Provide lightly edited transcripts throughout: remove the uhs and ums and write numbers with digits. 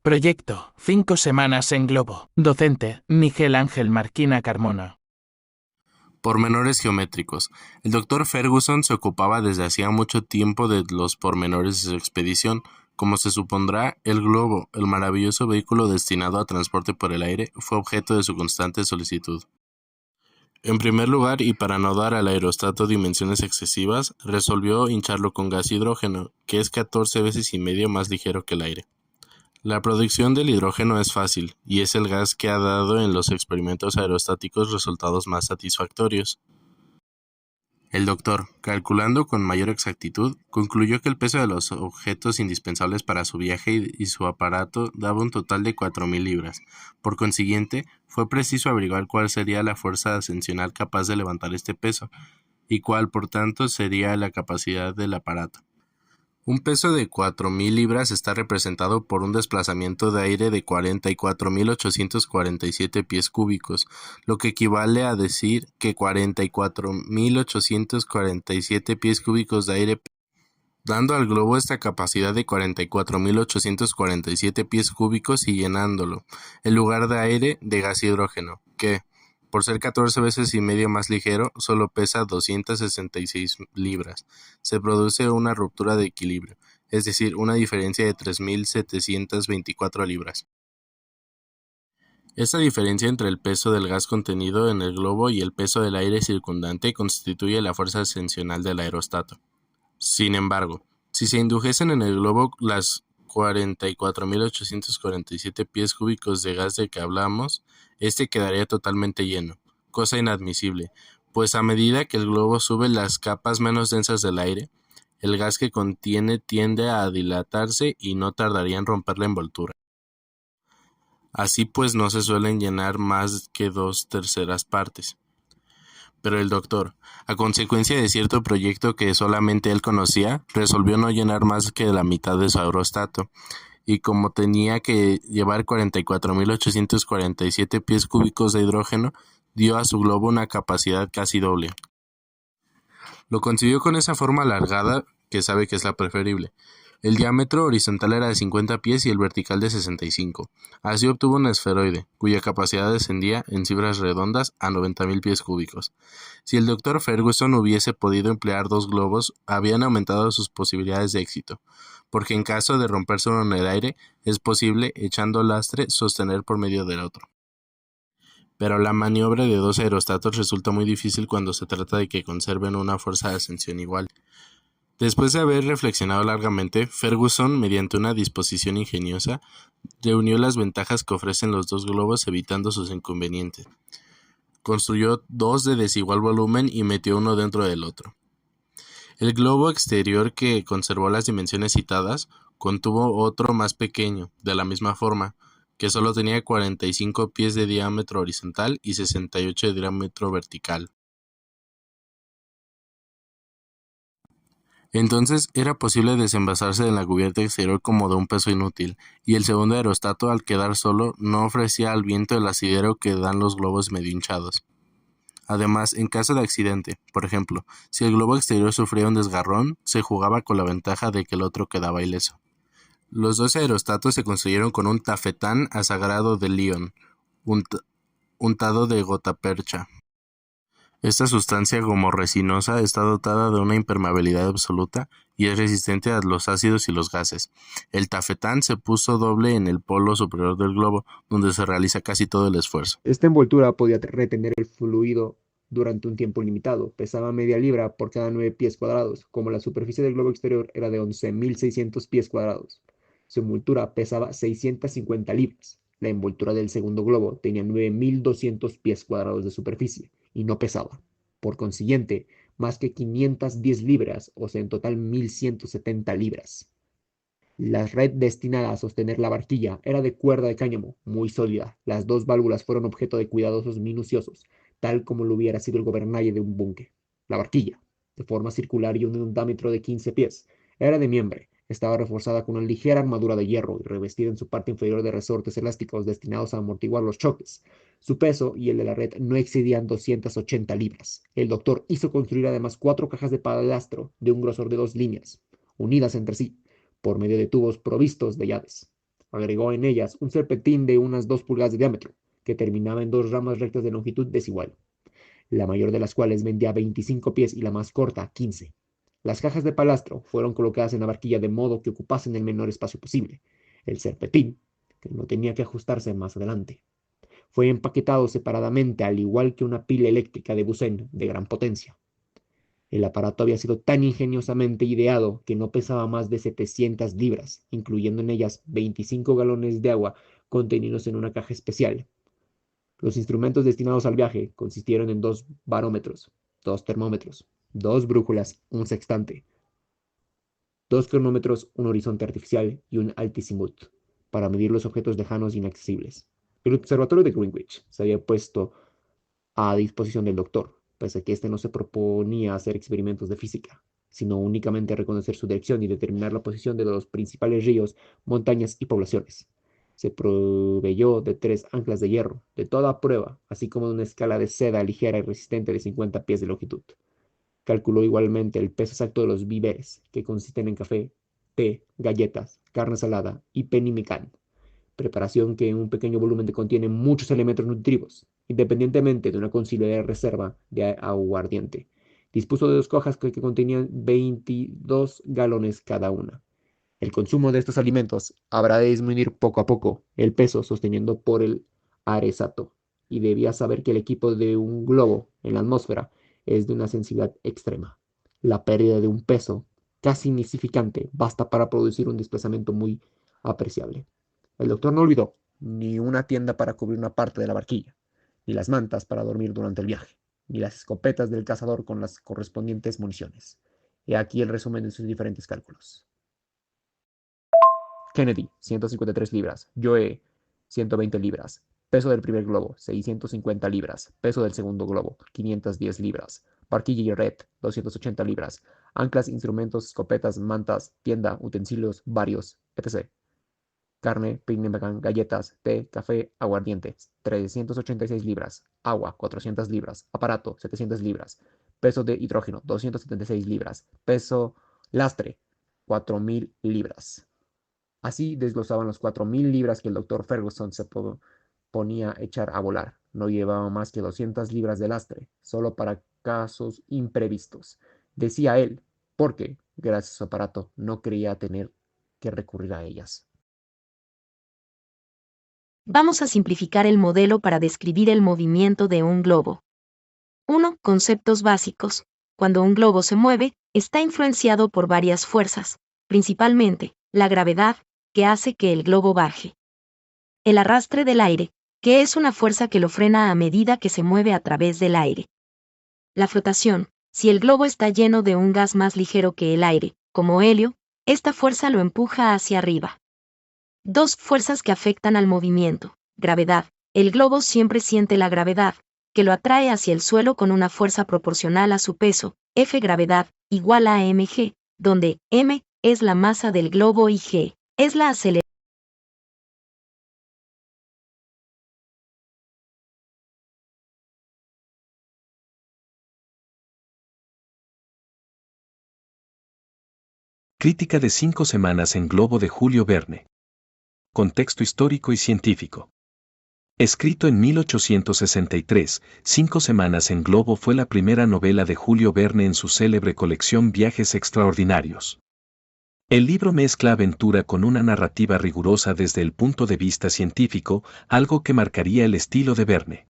Proyecto: 5 semanas en globo. Docente: Miguel Ángel Marquina Carmona. Pormenores geométricos. El doctor Ferguson se ocupaba desde hacía mucho tiempo de los pormenores de su expedición. Como se supondrá, el globo, el maravilloso vehículo destinado a transporte por el aire, fue objeto de su constante solicitud. En primer lugar, y para no dar al aerostato dimensiones excesivas, resolvió hincharlo con gas hidrógeno, que es 14 veces y medio más ligero que el aire. La producción del hidrógeno es fácil, y es el gas que ha dado en los experimentos aerostáticos resultados más satisfactorios. El doctor, calculando con mayor exactitud, concluyó que el peso de los objetos indispensables para su viaje y su aparato daba un total de 4.000 libras. Por consiguiente, fue preciso averiguar cuál sería la fuerza ascensional capaz de levantar este peso, y cuál, por tanto, sería la capacidad del aparato. Un peso de 4.000 libras está representado por un desplazamiento de aire de 44.847 pies cúbicos, lo que equivale a decir que 44.847 pies cúbicos de aire, dando al globo esta capacidad de 44.847 pies cúbicos y llenándolo, en lugar de aire, de gas hidrógeno, que, por ser 14 veces y medio más ligero, solo pesa 266 libras. Se produce una ruptura de equilibrio, es decir, una diferencia de 3.724 libras. Esta diferencia entre el peso del gas contenido en el globo y el peso del aire circundante constituye la fuerza ascensional del aerostato. Sin embargo, si se indujesen en el globo las 44.847 pies cúbicos de gas de que hablamos, este quedaría totalmente lleno, cosa inadmisible, pues a medida que el globo sube las capas menos densas del aire, el gas que contiene tiende a dilatarse y no tardaría en romper la envoltura. Así pues no se suelen llenar más que 2/3 partes. Pero el doctor, a consecuencia de cierto proyecto que solamente él conocía, resolvió no llenar más que la mitad de su aerostato, y como tenía que llevar 44.847 pies cúbicos de hidrógeno, dio a su globo una capacidad casi doble. Lo consiguió con esa forma alargada, que sabe que es la preferible. El diámetro horizontal era de 50 pies y el vertical de 65. Así obtuvo un esferoide, cuya capacidad descendía, en cifras redondas, a 90.000 pies cúbicos. Si el doctor Ferguson hubiese podido emplear dos globos, habían aumentado sus posibilidades de éxito, porque en caso de romperse uno en el aire, es posible, echando lastre, sostener por medio del otro. Pero la maniobra de dos aerostatos resulta muy difícil cuando se trata de que conserven una fuerza de ascensión igual. Después de haber reflexionado largamente, Ferguson, mediante una disposición ingeniosa, reunió las ventajas que ofrecen los dos globos evitando sus inconvenientes. Construyó dos de desigual volumen y metió uno dentro del otro. El globo exterior, que conservó las dimensiones citadas, contuvo otro más pequeño, de la misma forma, que solo tenía 45 pies de diámetro horizontal y 68 de diámetro vertical. Entonces era posible desenvasarse de la cubierta exterior como de un peso inútil, y el segundo aerostato, al quedar solo, no ofrecía al viento el asidero que dan los globos medio hinchados. Además, en caso de accidente, por ejemplo, si el globo exterior sufría un desgarrón, se jugaba con la ventaja de que el otro quedaba ileso. Los dos aerostatos se construyeron con un tafetán asagrado de Lyon, untado de gotapercha. Esta sustancia gomo-resinosa está dotada de una impermeabilidad absoluta y es resistente a los ácidos y los gases. El tafetán se puso doble en el polo superior del globo, donde se realiza casi todo el esfuerzo. Esta envoltura podía retener el fluido durante un tiempo limitado. Pesaba media libra por cada 9 pies cuadrados, como la superficie del globo exterior era de 11.600 pies cuadrados. Su envoltura pesaba 650 libras. La envoltura del segundo globo tenía 9.200 pies cuadrados de superficie y no pesaba, por consiguiente, más que 510 libras, o sea, en total 1.170 libras. La red destinada a sostener la barquilla era de cuerda de cáñamo, muy sólida. Las dos válvulas fueron objeto de cuidadosos minuciosos, tal como lo hubiera sido el gobernalle de un buque. La barquilla, de forma circular y un diámetro de 15 pies, era de miembre. Estaba reforzada con una ligera armadura de hierro y revestida en su parte inferior de resortes elásticos destinados a amortiguar los choques. Su peso y el de la red no excedían 280 libras. El doctor hizo construir además 4 cajas de palastro de un grosor de 2 líneas, unidas entre sí por medio de tubos provistos de llaves. agregó en ellas un serpentín de unas 2 pulgadas de diámetro, que terminaba en 2 ramas rectas de longitud desigual, la mayor de las cuales medía 25 pies y la más corta 15. Las cajas de palastro fueron colocadas en la barquilla de modo que ocupasen el menor espacio posible. El serpentín, que no tenía que ajustarse más adelante, fue empaquetado separadamente, al igual que una pila eléctrica de Bunsen de gran potencia. El aparato había sido tan ingeniosamente ideado que no pesaba más de 700 libras, incluyendo en ellas 25 galones de agua contenidos en una caja especial. Los instrumentos destinados al viaje consistieron en 2 barómetros, 2 termómetros, 2 brújulas, un sextante, 2 cronómetros, un horizonte artificial y un altísimut para medir los objetos lejanos e inaccesibles. El observatorio de Greenwich se había puesto a disposición del doctor, pese a que éste no se proponía hacer experimentos de física, sino únicamente reconocer su dirección y determinar la posición de los principales ríos, montañas y poblaciones. Se proveyó de 3 anclas de hierro, de toda prueba, así como de una escala de seda ligera y resistente de 50 pies de longitud. Calculó igualmente el peso exacto de los víveres, que consisten en café, té, galletas, carne salada y pemmican, preparación que en un pequeño volumen contiene muchos elementos nutritivos, independientemente de una considerable reserva de aguardiente. Dispuso de 2 cajas que contenían 22 galones cada una. El consumo de estos alimentos habrá de disminuir poco a poco el peso sosteniendo por el aresato, y debía saber que el equipo de un globo en la atmósfera es de una sensibilidad extrema. La pérdida de un peso casi insignificante basta para producir un desplazamiento muy apreciable. El doctor no olvidó ni una tienda para cubrir una parte de la barquilla, ni las mantas para dormir durante el viaje, ni las escopetas del cazador con las correspondientes municiones. He aquí el resumen de sus diferentes cálculos. Kennedy, 153 libras. Joe, 120 libras. Peso del primer globo, 650 libras. Peso del segundo globo, 510 libras. Barquilla y red, 280 libras. Anclas, instrumentos, escopetas, mantas, tienda, utensilios, varios, etc. Carne, pemmican, galletas, té, café, aguardiente, 386 libras. Agua, 400 libras. Aparato, 700 libras. Peso de hidrógeno, 276 libras. Peso lastre, 4000 libras. Así desglosaban las 4000 libras que el doctor Ferguson se ponía a echar a volar. No llevaba más que 200 libras de lastre, solo para casos imprevistos. Decía él, porque, gracias a su aparato, no creía tener que recurrir a ellas. Vamos a simplificar el modelo para describir el movimiento de un globo. 1. Conceptos básicos. Cuando un globo se mueve, está influenciado por varias fuerzas, principalmente la gravedad, que hace que el globo baje. El arrastre del aire, que es una fuerza que lo frena a medida que se mueve a través del aire. La flotación, si el globo está lleno de un gas más ligero que el aire, como helio, esta fuerza lo empuja hacia arriba. 2 fuerzas que afectan al movimiento. Gravedad. El globo siempre siente la gravedad, que lo atrae hacia el suelo con una fuerza proporcional a su peso, F gravedad, igual a mg, donde m es la masa del globo y g es la aceleración. Crítica de 5 semanas en Globo de Julio Verne. Contexto histórico y científico. Escrito en 1863, 5 semanas en Globo fue la primera novela de Julio Verne en su célebre colección Viajes Extraordinarios. El libro mezcla aventura con una narrativa rigurosa desde el punto de vista científico, algo que marcaría el estilo de Verne.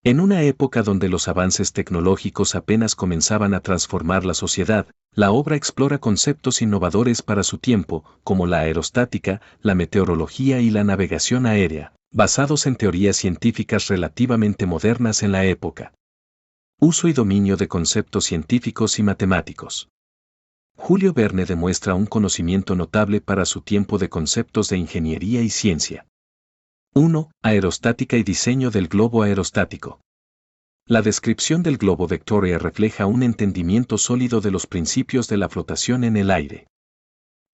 En una época donde los avances tecnológicos apenas comenzaban a transformar la sociedad, la obra explora conceptos innovadores para su tiempo, como la aerostática, la meteorología y la navegación aérea, basados en teorías científicas relativamente modernas en la época. Uso y dominio de conceptos científicos y matemáticos. Julio Verne demuestra un conocimiento notable para su tiempo de conceptos de ingeniería y ciencia. 1. Aerostática y diseño del globo aerostático. La descripción del globo Victoria refleja un entendimiento sólido de los principios de la flotación en el aire.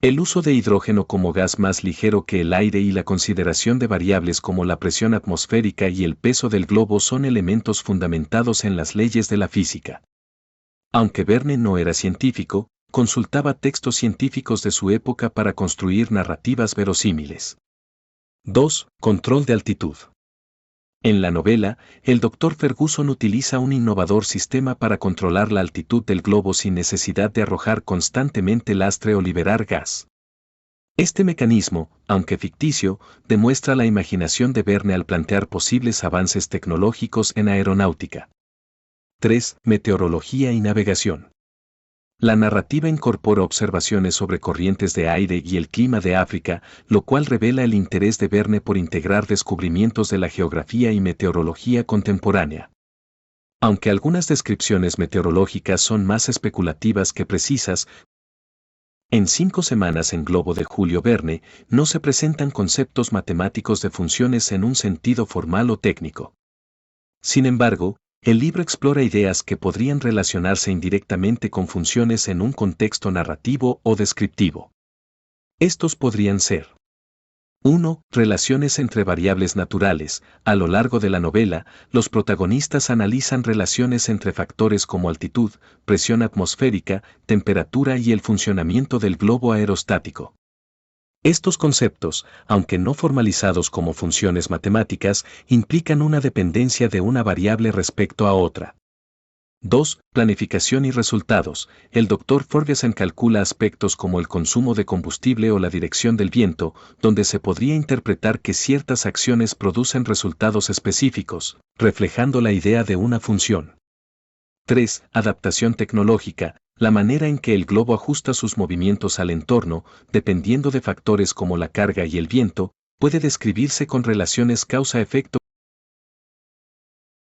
El uso de hidrógeno como gas más ligero que el aire y la consideración de variables como la presión atmosférica y el peso del globo son elementos fundamentados en las leyes de la física. Aunque Verne no era científico, consultaba textos científicos de su época para construir narrativas verosímiles. 2. Control de altitud. En la novela, el Dr. Ferguson utiliza un innovador sistema para controlar la altitud del globo sin necesidad de arrojar constantemente lastre o liberar gas. Este mecanismo, aunque ficticio, demuestra la imaginación de Verne al plantear posibles avances tecnológicos en aeronáutica. 3. Meteorología y navegación. La narrativa incorpora observaciones sobre corrientes de aire y el clima de África, lo cual revela el interés de Verne por integrar descubrimientos de la geografía y meteorología contemporánea. Aunque algunas descripciones meteorológicas son más especulativas que precisas, en 5 semanas en globo de Julio Verne no se presentan conceptos matemáticos de funciones en un sentido formal o técnico. Sin embargo, el libro explora ideas que podrían relacionarse indirectamente con funciones en un contexto narrativo o descriptivo. Estos podrían ser: 1. Relaciones entre variables naturales. A lo largo de la novela, los protagonistas analizan relaciones entre factores como altitud, presión atmosférica, temperatura y el funcionamiento del globo aerostático. Estos conceptos, aunque no formalizados como funciones matemáticas, implican una dependencia de una variable respecto a otra. 2. Planificación y resultados. El Dr. Ferguson calcula aspectos como el consumo de combustible o la dirección del viento, donde se podría interpretar que ciertas acciones producen resultados específicos, reflejando la idea de una función. 3. Adaptación tecnológica. La manera en que el globo ajusta sus movimientos al entorno, dependiendo de factores como la carga y el viento, puede describirse con relaciones causa-efecto